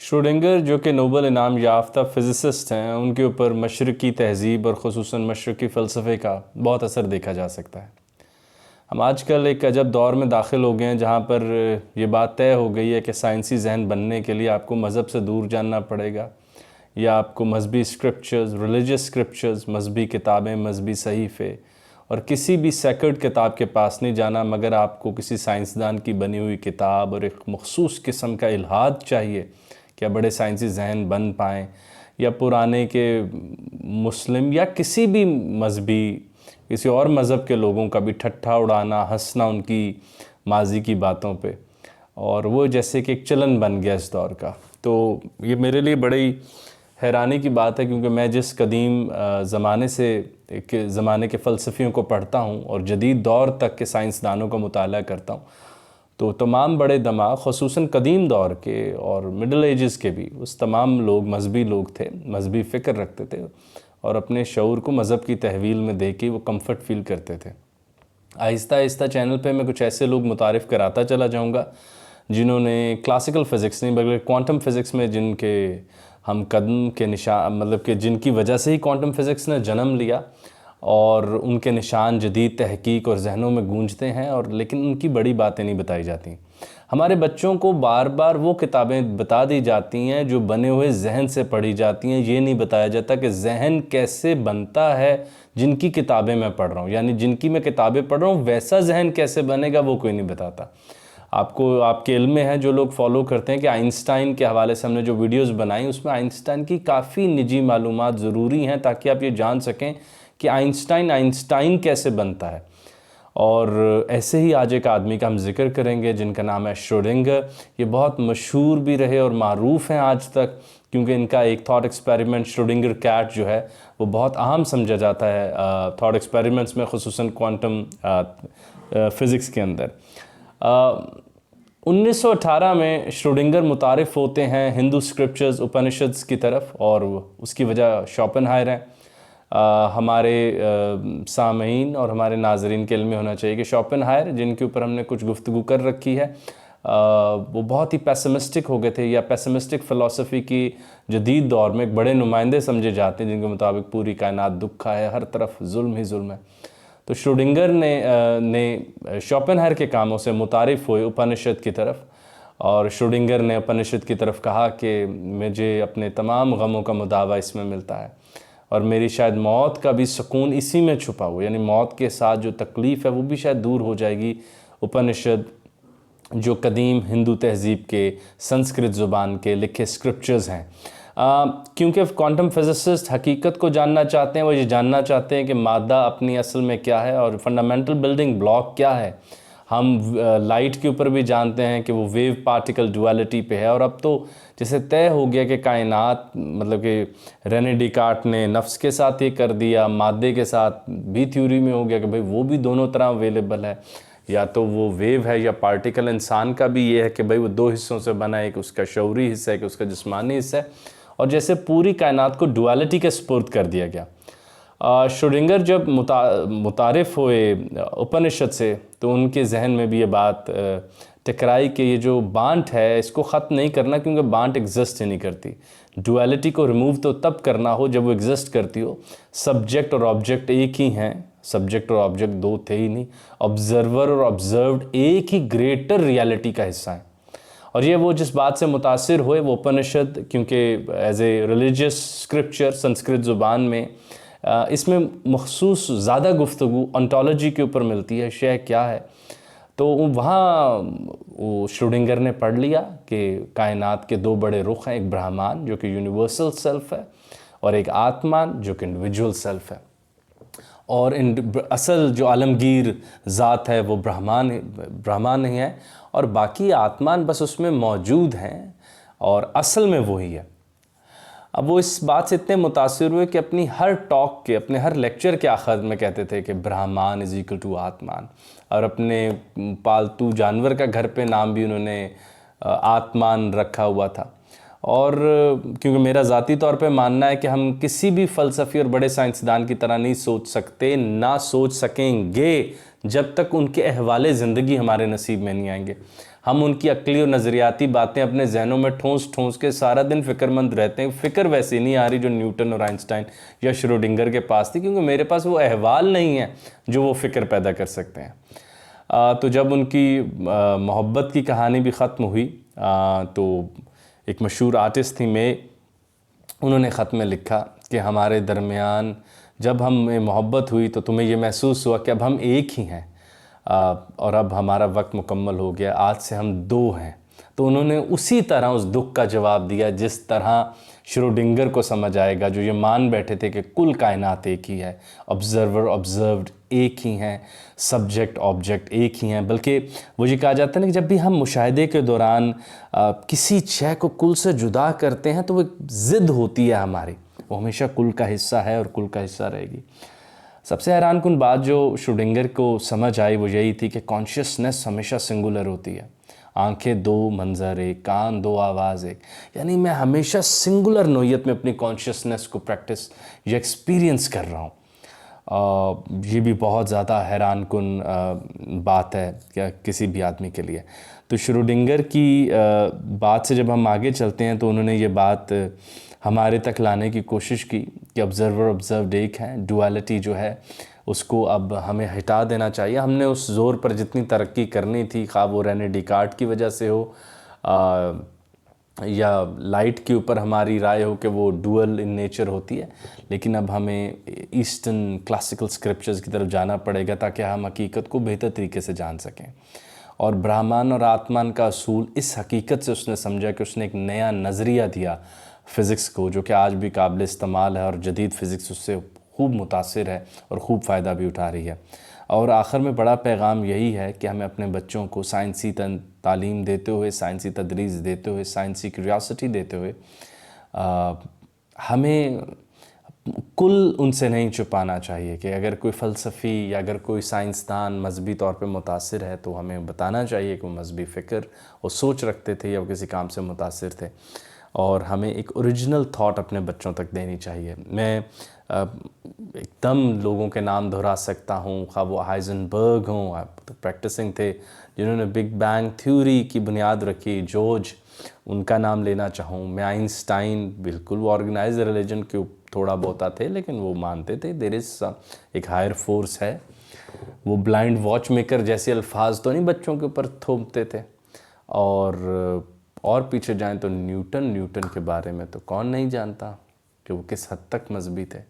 Schrodinger जो कि Nobel इनाम याफ्ता फ़िज़िसिस्ट हैं, उनके ऊपर मशरक़ी तहज़ीब और ख़ुसूसन मशरक़ी फ़लसफ़े का बहुत असर देखा जा सकता है। हम आजकल एक अजब दौर में दाखिल हो गए हैं जहाँ पर ये बात तय हो गई है कि साइंसी ज़हन बनने के लिए आपको मज़हब से दूर जानना पड़ेगा, या आपको मजहबी स्क्रिप्चर्स, रिलीजियस स्क्रिप्चर्स, मजहबी किताबें, मजहबी सहीफ़े और किसी भी सेक्रेड किताब के पास नहीं जाना, मगर आपको किसी साइंसदान की बनी हुई किताब और एक मख़सूस किस्म का इल्हाद चाहिए कि बड़े साइंसी जहन बन पाएँ, या पुराने के मुस्लिम या किसी भी मजहबी किसी और मज़हब के लोगों का भी ठट्ठा उड़ाना, हंसना उनकी माजी की बातों पे, और वो जैसे कि एक चलन बन गया इस दौर का। तो ये मेरे लिए बड़ी हैरानी की बात है, क्योंकि मैं जिस कदीम ज़माने के फ़लसफ़ियों को पढ़ता हूँ और जदीद दौर तक के साइंसदानों का मुताला करता हूँ, तो तमाम बड़े दिमाग ख़ुसूसन कदीम दौर के और मिडल एजेस के भी, उस तमाम लोग मजहबी लोग थे, मजहबी फ़िक्र रखते थे और अपने शऊर को मज़हब की तहवील में दे के वो कम्फ़र्ट फ़ील करते थे। आहिस्ता आहिस्ता चैनल पे मैं कुछ ऐसे लोग मुतारिफ़ कराता चला जाऊँगा जिन्होंने क्लासिकल फ़िज़िक्स नहीं बल्कि क्वांटम फ़िज़िक्स में जिनके हम कदम के निशान, मतलब कि जिनकी वजह से ही क्वांटम फ़िज़िक्स ने जन्म लिया और उनके निशान जदीद तहकीक और जहनों में गूंजते हैं, और लेकिन उनकी बड़ी बातें नहीं बताई जाती। हमारे बच्चों को बार बार वो किताबें बता दी जाती हैं जो बने हुए जहन से पढ़ी जाती हैं। ये नहीं बताया जाता कि जहन कैसे बनता है जिनकी किताबें मैं पढ़ रहा हूँ, यानी जिनकी मैं किताबें पढ़ रहा हूँ वैसा जहन कैसे बनेगा वो कोई नहीं बताता। आपको आपके इल्म में है, जो लोग फॉलो करते हैं, कि आइंस्टाइन के हवाले से हमने जो वीडियोस बनाई उसमें आइंस्टाइन की काफ़ी निजी मालूमात ज़रूरी हैं ताकि आप ये जान सकें कि आइंस्टाइन कैसे बनता है। और ऐसे ही आज एक आदमी का हम जिक्र करेंगे जिनका नाम है श्रोडिंगर। ये बहुत मशहूर भी रहे और मारूफ़ हैं आज तक, क्योंकि इनका एक थॉट एक्सपेरिमेंट श्रोडिंगर कैट जो है वो बहुत अहम समझा जाता है थॉट एक्सपेरिमेंट्स में, ख़ुसूसन क्वांटम फ़िज़िक्स के अंदर। 1918 में श्रोडिंगर मुतारिफ़ होते हैं हिंदू स्क्रिप्चर्स, उपनिषद्स की तरफ, और उसकी वजह शोपेनहायर है। हमारे सामीन और हमारे नाज़रीन के इल्म में होना चाहिए कि शोपेनहायर, जिनके ऊपर हमने कुछ गुफ्तगू कर रखी है, वो बहुत ही पेसिमिस्टिक हो गए थे, या पेसिमिस्टिक फ़िलासफ़ी की जदीद दौर में एक बड़े नुमाइंदे समझे जाते हैं, जिनके मुताबिक पूरी कायनात दुखा है, हर तरफ जुल्म ही जुल्म है। तो श्रोडिंगर ने शोपेनहायर के कामों से मुतारिफ़ हुए उपनिषद की तरफ, और श्रोडिंगर ने उपनिषद की तरफ कहा कि मुझे अपने तमाम गमों का मुदावा इसमें मिलता है, और मेरी शायद मौत का भी सुकून इसी में छुपा हुआ, यानी मौत के साथ जो तकलीफ़ है वो भी शायद दूर हो जाएगी। उपनिषद जो कदीम हिंदू तहज़ीब के संस्कृत ज़ुबान के लिखे स्क्रिप्चर्स हैं, क्योंकि क्वांटम फिज़िसिस्ट हकीकत को जानना चाहते हैं, वो ये जानना चाहते हैं कि मादा अपनी असल में क्या है और फंडामेंटल बिल्डिंग ब्लॉक क्या है। हम लाइट के ऊपर भी जानते हैं कि वो वेव पार्टिकल डुअलिटी पे है, और अब तो जैसे तय हो गया कि कायनात, मतलब कि रेने डिकार्ट ने नफ्स के साथ ये कर दिया, मादे के साथ भी थ्योरी में हो गया कि भाई वो भी दोनों तरह अवेलेबल है, या तो वो वेव है या पार्टिकल। इंसान का भी ये है कि भाई वो दो हिस्सों से बना है, एक उसका शऊरी हिस्सा है, एक उसका जिस्मानी हिस्सा है, और जैसे पूरी कायनात को डुअलिटी के स्पुर्द कर दिया गया। श्रोडिंगर जब मुतारिफ़ हुए उपनिषद से, तो उनके जहन में भी ये बात टकराई कि ये जो बांट है इसको ख़त्म नहीं करना, क्योंकि बांट एग्जिस्ट ही नहीं करती। डुअलिटी को रिमूव तो तब करना हो जब वो एग्जिस्ट करती हो। सब्जेक्ट और ऑब्जेक्ट एक ही हैं, सब्जेक्ट और ऑब्जेक्ट दो थे ही नहीं। ऑब्ज़र्वर और ऑब्ज़र्व्ड एक ही ग्रेटर रियलिटी का हिस्सा है। और ये वो जिस बात से मुतासिर हुए वो उपनिषद, क्योंकि as a religious scripture Sanskrit ज़ुबान में इसमें मखसूस ज़्यादा गुफ्तगू ऑन्टोलॉजी के ऊपर मिलती है, शय क्या है। तो वहाँ वो श्रोडिंगर ने पढ़ लिया कि कायनात के दो बड़े रुख हैं, एक ब्रह्मान जो कि यूनिवर्सल सेल्फ है, और एक आत्मान जो कि इंडिविजुअल सेल्फ है। और असल जो आलमगीर ज़ात है वो ब्रह्मान नहीं है, और बाकी आत्मान बस उसमें मौजूद हैं, और असल में वही है। अब वो इस बात से इतने मुतासिर हुए कि अपनी हर टॉक के, अपने हर लेक्चर के आखिर में कहते थे कि ब्रह्मान इज़ इक्वल टू आत्मान, और अपने पालतू जानवर का घर पे नाम भी उन्होंने आत्मान रखा हुआ था। और क्योंकि मेरा ज़ाती तौर पे मानना है कि हम किसी भी फ़लसफ़ी और बड़े साइंसदान की तरह नहीं सोच सकते, ना सोच सकेंगे जब तक उनके अहवाले ज़िंदगी हमारे नसीब में नहीं आएंगे। हम उनकी अक्ली और नज़रियाती बातें अपने जहनों में ठोंस ठोंस के सारा दिन फिक्रमंद रहते हैं। फ़िक्र वैसी नहीं आ रही जो न्यूटन और आइंस्टाइन या श्रोडिंगर के पास थी, क्योंकि मेरे पास वो अहवाल नहीं है जो वो फ़िक्र पैदा कर सकते हैं। तो जब उनकी मोहब्बत की कहानी भी ख़त्म हुई तो एक मशहूर आर्टिस्ट थी मे, उन्होंने ख़त में लिखा कि हमारे दरमियान जब हमें मोहब्बत हुई तो तुम्हें ये महसूस हुआ कि अब हम एक ही हैं, और अब हमारा वक्त मुकम्मल हो गया, आज से हम दो हैं। तो उन्होंने उसी तरह उस दुख का जवाब दिया जिस तरह श्रोडिंगर को समझ आएगा, जो ये मान बैठे थे कि कुल कायनात एक ही है, ऑब्ज़र्वर ऑब्ज़र्व्ड एक ही हैं, सब्जेक्ट ऑब्जेक्ट एक ही हैं। बल्कि वो ये कहा जाता है ना कि जब भी हम मुशाहिदे के दौरान किसी शय को कुल से जुदा करते हैं तो वो एक ज़िद होती है हमारी, वो हमेशा कुल का हिस्सा है और कुल का हिस्सा रहेगी। सबसे हैरानकुन बात जो श्रोडिंगर को समझ आई वो यही थी कि कॉन्शियसनेस हमेशा सिंगुलर होती है। आंखें दो, मंज़र एक, कान दो, आवाज़ एक। यानी मैं हमेशा सिंगुलर नोयत में अपनी कॉन्शियसनेस को प्रैक्टिस या एक्सपीरियंस कर रहा हूँ। ये भी बहुत ज़्यादा हैरानकुन बात है क्या किसी भी आदमी के लिए। तो श्रोडिंगर की बात से जब हम आगे चलते हैं तो उन्होंने ये बात हमारे तक लाने की कोशिश की कि ऑब्ज़र्वर ऑब्ज़र्व्ड एक है, डुअलिटी जो है उसको अब हमें हटा देना चाहिए। हमने उस ज़ोर पर जितनी तरक्की करनी थी, खा वो रेने डिकार्ट की वजह से हो या लाइट के ऊपर हमारी राय हो कि वो डुअल इन नेचर होती है, लेकिन अब हमें ईस्टर्न क्लासिकल स्क्रिप्चर्स की तरफ जाना पड़ेगा ताकि हम हकीकत को बेहतर तरीके से जान सकें। और ब्राह्मण और आत्मान का असूल इस हकीकत से उसने समझा कि उसने एक नया नज़रिया दिया फ़िज़िक्स को, जो कि आज भी काबिल इस्तेमाल है और जदीद फ़िज़िक्स उससे खूब मुतासिर है और ख़ूब फ़ायदा भी उठा रही है। और आखिर में बड़ा पैगाम यही है कि हमें अपने बच्चों को साइंसी तालीम देते हुए, साइंसी तदरीस देते हुए, साइंसी क्यूरियोसिटी देते हुए हमें कुल उनसे नहीं छुपाना चाहिए कि अगर कोई फ़लसफ़ी या अगर कोई साइंसदान मजहबी तौर पे मुतासिर है तो हमें बताना चाहिए कि वो मजहबी फ़िक्र और सोच रखते थे या वो किसी काम से मुतासिर थे, और हमें एक ओरिजिनल थॉट अपने बच्चों तक देनी चाहिए। मैं एकदम लोगों के नाम दोहरा सकता हूँ, खा वो हाइज़नबर्ग हों, तो प्रैक्टिसिंग थे जिन्होंने बिग बैंग थ्योरी की बुनियाद रखी, जॉर्ज उनका नाम लेना चाहूँ मैं, आइंस्टाइन बिल्कुल वो ऑर्गेनाइज रिलीजन के थोड़ा बहुता थे लेकिन वो मानते थे देयर इज़ एक हायर फोर्स है। वो ब्लाइंड वॉच मेकर जैसे अल्फाज तो नहीं बच्चों के ऊपर थोपते थे। और पीछे जाएं तो न्यूटन के बारे में तो कौन नहीं जानता कि वो किस हद तक मजबूत है।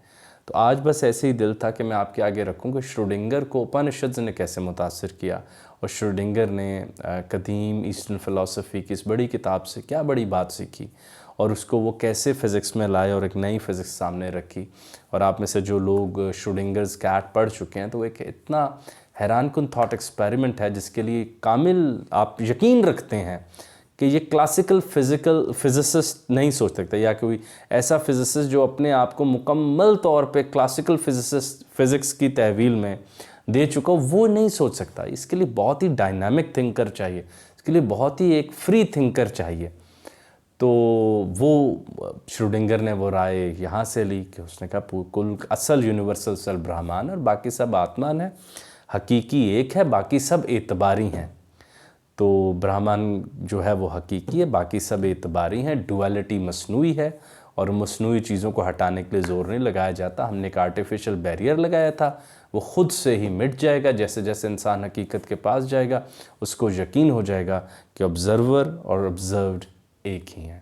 तो आज बस ऐसे ही दिल था कि मैं आपके आगे रखूं कि श्रोडिंगर को उपनिषद ने कैसे मुतासिर किया और श्रोडिंगर ने कदीम ईस्टर्न फ़िलासफ़ी की इस बड़ी किताब से क्या बड़ी बात सीखी और उसको वो कैसे फ़िज़िक्स में लाए और एक नई फ़िज़िक्स सामने रखी। और आप में से जो लोग श्रोडिंगर्स कैट पढ़ चुके हैं तो वो एक इतना हैरानकुन थॉट एक्सपेरिमेंट है जिसके लिए कामिल आप यकीन रखते हैं कि ये क्लासिकल फ़िज़िसिस्ट नहीं सोच सकता, या कोई ऐसा फ़िज़िसिस्ट जो अपने आप को मुकम्मल तौर पे क्लासिकल फ़िज़िक्स की तहवील में दे चुका वो नहीं सोच सकता। इसके लिए बहुत ही डायनामिक थिंकर चाहिए, इसके लिए बहुत ही एक फ्री थिंकर चाहिए। तो वो श्रोडिंगर ने वो राय यहाँ से ली कि उसने कहा कुल असल यूनिवर्सल सेल ब्रह्मान और बाकी सब आत्मान है, हकीकी एक है, बाकी सब एतबारी हैं। तो ब्राह्मण जो है वो हकीकी है, बाकी सब एतबारी हैं। डुअलिटी मसनूई है और मसनूई चीज़ों को हटाने के लिए ज़ोर नहीं लगाया जाता। हमने एक आर्टिफिशियल बैरियर लगाया था, वो ख़ुद से ही मिट जाएगा। जैसे जैसे इंसान हकीकत के पास जाएगा उसको यकीन हो जाएगा कि ऑब्ज़र्वर और ऑब्ज़र्व्ड एक ही हैं।